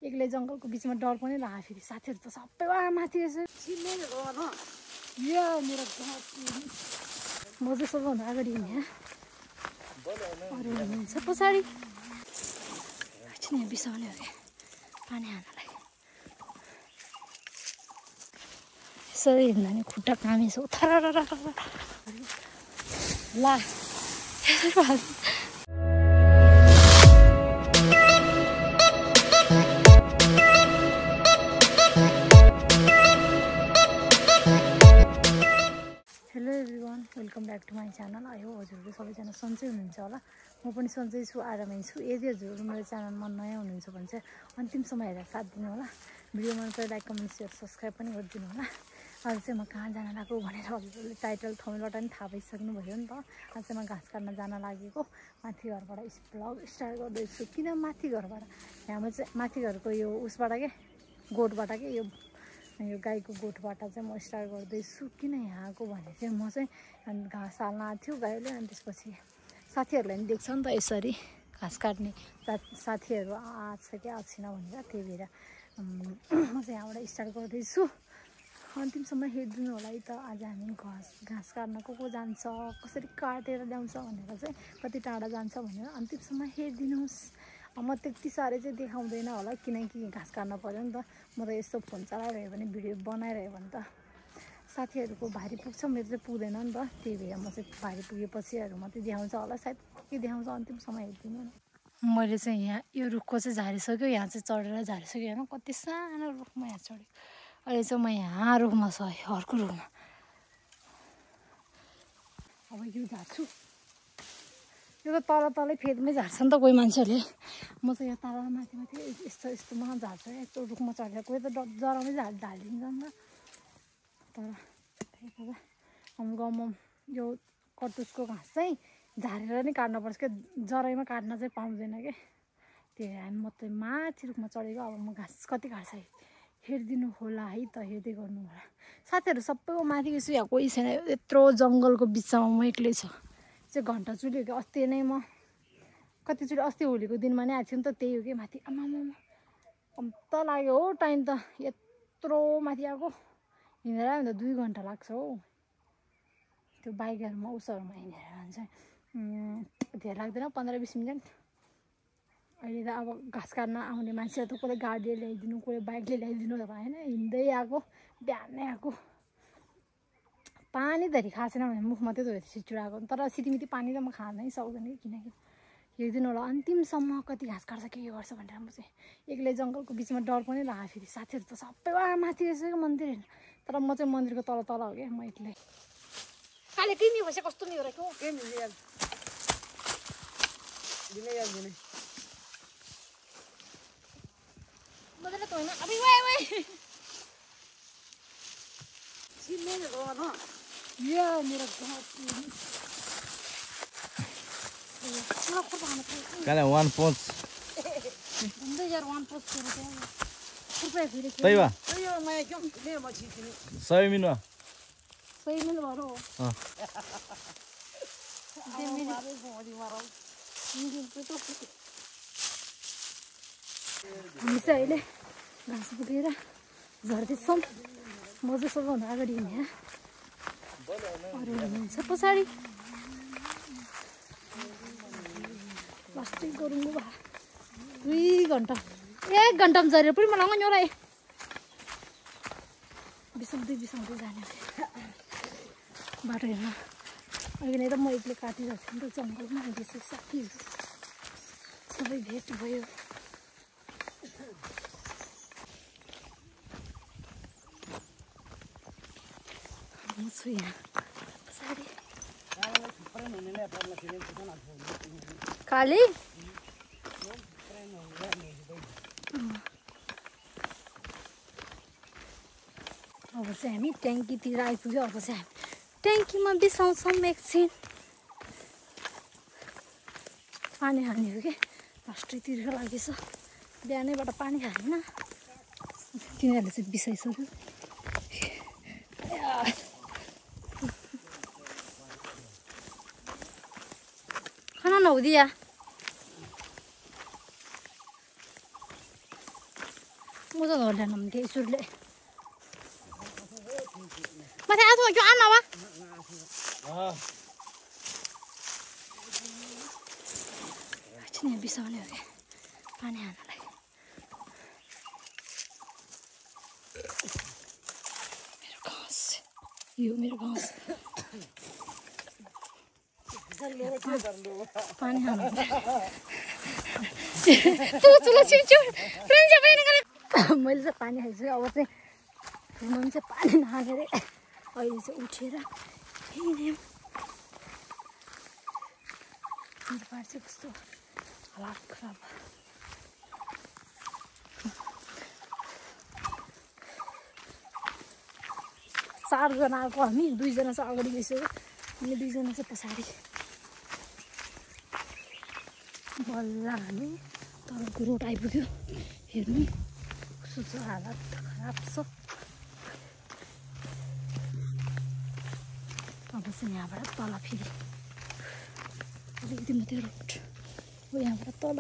एक्लै जङ्गलको बिचमा डर पनि लाग्यो फेरि साथीहरू त सबै माथि मेरो म चाहिँ सबभन्दा अगाडि हिँडेँ अरू हुनुहुन्छ पछाडि एकछिन यहाँ बिसाउने हो कि पानी हाल्नलाई यसरी हिँड्दा नि खुट्टा कामिस उथर ला hello everyone welcome back to my channel आई हो हजुरहरू सबैजना सन्चै हुनुहुन्छ होला म पनि सन्चै छु आरामै छु यदि हजुरहरू मेरो च्यानलमा नयाँ हुनुहुन्छ भने चाहिँ अन्तिमसम्म हेरेर साथ दिनु होला भिडियो मन परे लाइक कमेन्ट सेयर सब्सक्राइब पनि गरिदिनु होला आज चाहिँ म कहाँ जान लागेको भनेर हजुरहरूले टाइटल थमेलबाट पनि थाहा पाइसक्नु भयो नि त आज चाहिँ म घाँस काट्न जान लागेको माथि घरबाट भ्लग स्टार्ट गर्दैछु किन माथि घरबाट यहाँ चाहिँ माथि घरको यो उसबाट के गोठबाट के यो गाईको गोठबाट चाहिँ म स्टार्ट गर्दैछु किन यहाँको भने चाहिँ म चाहिँ घाँस हाल्न आएको थियो गाईले अनि त्यसपछि साथीहरूलाई पनि देख्छ नि त यसरी घाँस काट्ने साथीहरू आएको छ कि आएको छैन भनेर त्यही भएर म चाहिँ यहाँबाट स्टार्ट गर्दैछु अन्तिमसम्म हेरिदिनु होला है त आज हामी घाँस काट्न को जान्छ कसरी काटेर ल्याउँछ भनेर चाहिँ कति टाढा जान्छ भनेर अन्तिमसम्म हेरिदिनुहोस् म त्यति साह्रै चाहिँ देखाउँदैन होला किनकि घाँस काट्न पऱ्यो नि त म त यस्तो फोन चलाइरह्यो भने भिडियो बनाइरह्यो भने त साथीहरूको भारी पुग्छ मेरो चाहिँ पुग्दैन नि त त्यही भएर म चाहिँ भारी पुगेपछिहरू मात्रै देखाउँछ होला सायद के देखाउँछ अन्तिमसम्म हेरिदिनु न मैले चाहिँ यहाँ यो रुखको चाहिँ झारिसक्यो यहाँ चाहिँ चढेर झारिसक्यो होइन कति सानो रुखमा यहाँ चढेको अहिले चाहिँ म यहाँ रुखमा छ अर्को रुखमा अब यो झार्छु यो त तलै फेदमै झार्छ नि त कोही मान्छेहरूले म चाहिँ यहाँ तल माथि यस्तोमा झार्छ यस्तो रुखमा चढेर कोही त जरामै ढालिदिन्छ नि त तर त्यही हाम्रो गाउँमा यो कटुसको घाँस चाहिँ झारेर नै काट्नुपर्छ क्या जराइमा काट्न चाहिँ पाउँदैन क्या त्यही भएर हामी मात्रै माथि रुखमा चढेको अब म घाँस कति काट्छ हेरिदिनु होला है त हेर्दै गर्नु होला साथीहरू सबैको माथि गएछु यहाँ कोही छैन यत्रो जङ्गलको बिचमा म एक्लै छ चाहिँ घन्टा चुल्यो कि अस्ति नै म कतिचोटि अस्ति होलीको दिनमा नै आएको थियो नि त त्यही हो कि माथि आमामा अन्त लाग्यो हो टाइम त यत्रो माथि आएको हिँडेर आयो भने त 2 घन्टा लाग्छ हौ त्यो बाइकहरूमा उसहरूमा हिँडेर भने चाहिँ धेरै लाग्दैन 15-20 मिनट अहिले त अब घाँस काट्न आउने मान्छे त कसले गाडीले ल्याइदिनु कसले बाइकले ल्याइदिनु त होइन हिँड्दै आएको बिहानै आएको पानी धरि खाएको छैन भने मुख मात्रै धोएर छिटुराएको तर सिटीमिटी पानी त म खानै सक्दैन किनकि हेरिदिनु होला अन्तिमसम्म कति घाँस काट्छ के गर्छ भनेर म चाहिँ एक्लै जङ्गलको बिचमा डर पनि लाग्यो फेरि साथीहरू त सबै माथि रहेछ मन्दिर होइन तर म चाहिँ मन्दिरको तल हो क्या म एक्लै काले के नि भएछ कस्तो नि हो र के मिल्यो मजाले त होइन अब मेरो Cara, one punch. Hindi यार one punch करो क्या? रुपए फिर क्या? Taiwa. Ayo, मैं क्यों ले मछली थी? 100 minua. 100 मिल वारो. हाँ. मारो बोली मारो. मिल पे तो. हामी चाहिँ अहिले घाँस पुगेर झर्दैछौँ म चाहिँ सबभन्दा अगाडि हिँडेँ अरू हुनुहुन्छ पछाडि प्लास्टिक गरौँ भा 2 घन्टा 1 घन्टामा झरेर पनि मलाई आउँछ नि बिसाउँदै जाने बाटो हेर्न अहिले नै त म एक्लै काटिरहेको थिएँ नि त जङ्गलमा त्यसै साथीहरू सबै भेट भयो म छु यहाँ पछाडि खाली अब चाहिँ हामी ट्याङ्कीतिर आइपुग्यो अब चाहिँ हामी ट्याङ्कीमा बिसाउँछौँ एकछिन पानी हाल्ने हो कि लास्टैतिर लागेछ बिहानैबाट पानी खाएन तिनीहरूले चाहिँ बिसाइसक्यो खाना नहुदिया मुझे तो डर नहीं थी इसुरले मत आज मैं क्यों आना वा अच्छा नहीं बिसाने हो गए पानी आना लगे मेरे घास यो मेरे घास पानी आना तू चलो चिमचो फ्रेंड्स अब इन्हें मैले चाहिँ पानी खाइसकेँ अब चाहिँ मम्मी चाहिँ पानी नहालेर अहिले चाहिँ उठेर हिँड्यौँ मेरो पार चाहिँ कस्तो हालत खराब चारजना आएको हामी दुईजना चाहिँ अगाडि गइसक्यो अनि दुईजना चाहिँ पछाडि बल्ल हामी तलको रोड आइपुग्यो हेर्नु कस्तो हालत खराब छ अब चाहिँ यहाँबाट तल फेरि अलिकति मात्रै रोड हो यहाँबाट तल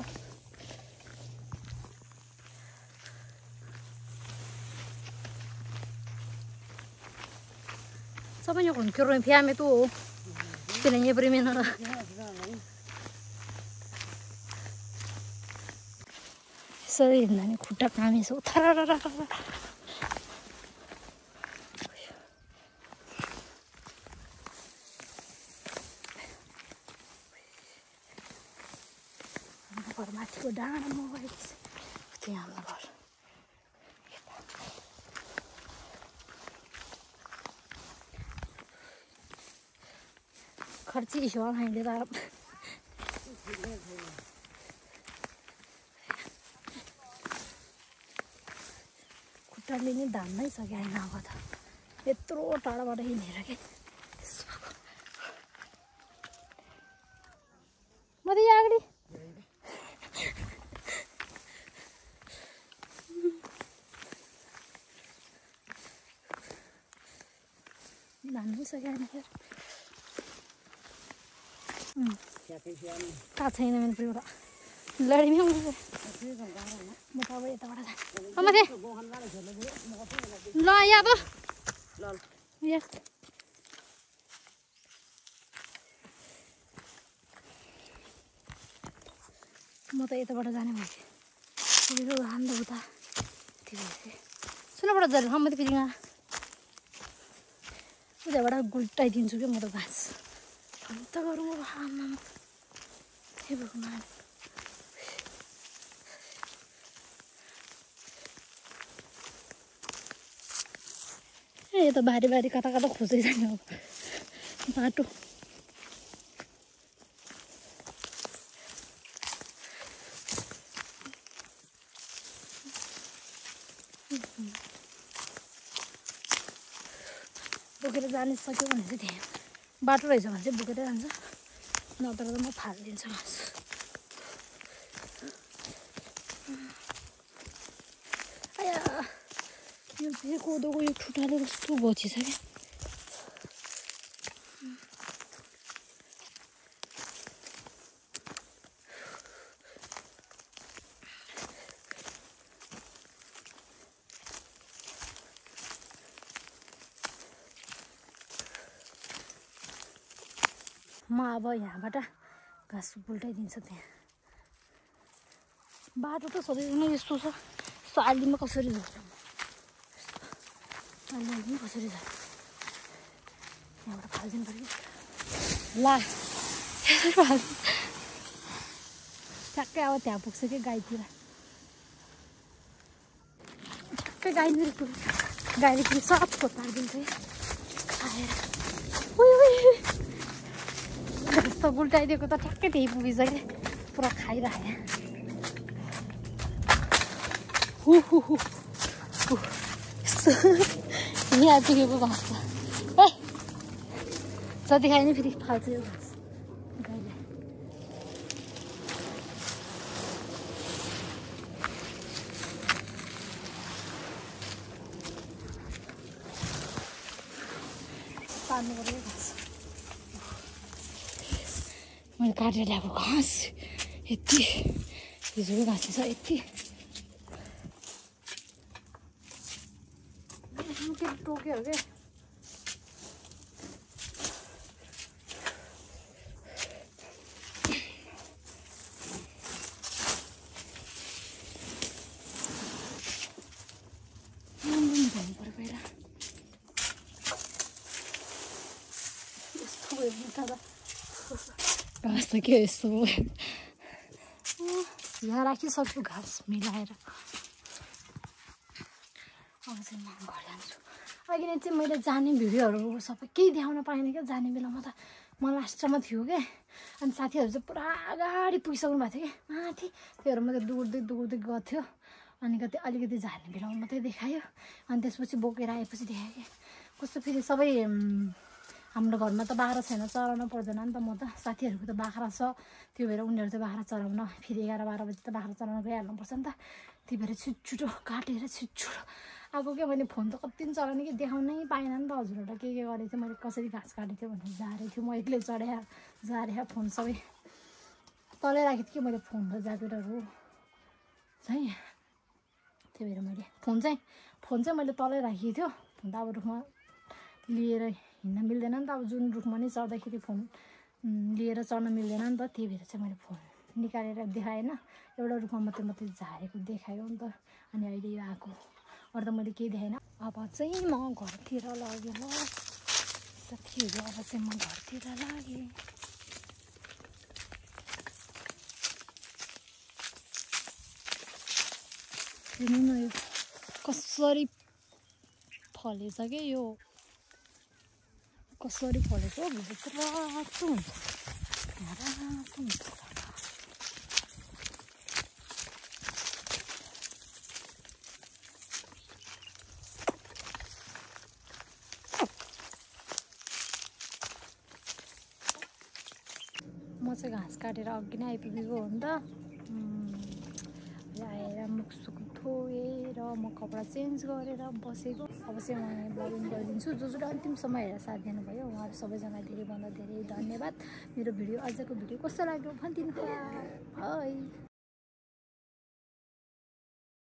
Sapanya con che in fiamme tu? Che ne prima non. Sai nani खुट्टा कामी छ थरररर पर माथिको डाँडा मोबाइल त्यहाँ हाम्रो घर खर्ची ईश्वर हामीले त खुट्टाले नि धान्नै सकेन अब त यत्रो टाढाबाट हिँडेर के म त यहाँ अगाडि धान्नै सकेन फेरि कहाँ छैन मेरो एउटा लडीमै आउँछ म त अब यताबाट जान्छु माथि ल यहाँ त यहाँ म त यताबाट जाने मान्छे मेरो हान्दा उता सुनबाट जानु म त फेरि यहाँ उताबाट गुल्टाइदिन्छु क्या म त घाँस अन्त गरौँ अब आमा हे भगवान् ए त बारी बारी कता कता खोज्दै जाने अब बाटो बोकेर जान सक्यो भने चाहिँ त्यहाँ बाटो रहेछ भने चाहिँ बोकेर जान्छ नत्र त म फालिदिन्छु मासु आया यो फेरि कोदोको यो ठुटाले कस्तो बचिसक्यो म अब यहाँबाट घाँस उल्टाइदिन्छु त्यहाँ बाटो त सबैजना यस्तो छ यस्तो आलीमा कसरी झर्छ आलीमा कसरी झर्छ यहाँबाट फालिदिनु पऱ्यो ला ठ्याक्कै अब त्यहाँ पुग्छ कि गाईतिर ठ्याक्कै गाईतिर पुग्छ गाईले फेरि सब खोतारिदिन्छ है खाएर यस्तो उल्टाइदिएको त ठ्याक्कै त्यही पुगिसक्यो पुरा खाइराखेँ यस्तो यहाँ पुगेको घाँस छ ए जति खायो नि फेरि फाल्छ यो घाँस गाईले पार्नु पर्यो घाँस मैले काटेर ल्याएको घाँस यति हिजोको घाँस छ यति टोक्यो के घाँस त के यस्तो भयो यहाँ राखिसक्छु घाँस मिलाएर अब चाहिँ म घर जान्छु अघि नै चाहिँ मैले जाने भिडियोहरू सबै केही देखाउन पाइनँ क्या जाने बेलामा त म लास्टमा थियो क्या अनि साथीहरू चाहिँ पुरा अगाडि पुगिसक्नु भएको थियो कि माथि त्योहरू मात्रै दौड्दै गएको थियो अनि अलिकति जाने बेलामा मात्रै देखायो अनि त्यसपछि बोकेर आएपछि देखायो कि कस्तो फेरि सबै हाम्रो घरमा त बाख्रा छैन चराउनु पर्दैन नि त म त साथीहरूको त बाख्रा छ त्यो भएर उनीहरू चाहिँ बाख्रा चराउन फेरि 11-12 बजी त बाख्रा चराउन गइहाल्नुपर्छ नि त त्यही भएर छिटो काटेर छिटो आएको क्या मैले फोन त कति दिन चलाउने कि देखाउनै पाएन नि त हजुरहरूलाई के गरेको थियो मैले कसरी घाँस काटेको थियो भनेर झारेको थियो म एक्लै चढाएँ झारे फोन सबै तलै राखेको थिएँ कि मैले फोन र ज्याकेटहरू चाहिँ त्यही भएर मैले फोन चाहिँ मैले तलै राखेको थियो फोन त अब रुखमा लिएर हिँड्न मिल्दैन नि त अब जुन रुखमा नै चढ्दाखेरि फोन लिएर चढ्न मिल्दैन नि त त्यही भएर चाहिँ मैले फोन निकालेर देखाएन एउटा रुखमा मात्रै झारेको देखायो नि त अनि अहिले यो आएको अरू त मैले केही देखाएन अब चाहिँ म घरतिर लागेँ ल साथीहरू अब चाहिँ म घरतिर लागेँ हेर्नु न यो कसरी फलेछ क्या यो कसरी फलेको भित्र रातो हुन्छ म चाहिँ घाँस काटेर अघि नै आइपुगेको हो नि त आएर मुखसुख धोएर म कपडा चेन्ज गरेर बसेको अब चाहिँ म ब्लगिङ गरिदिन्छु जसले अन्तिमसम्म हेरेर साथ दिनुभयो उहाँहरू सबैजना धेरैभन्दा धेरै धन्यवाद मेरो भिडियो आजको भिडियो कस्तो लाग्यो भनिदिनु होला है।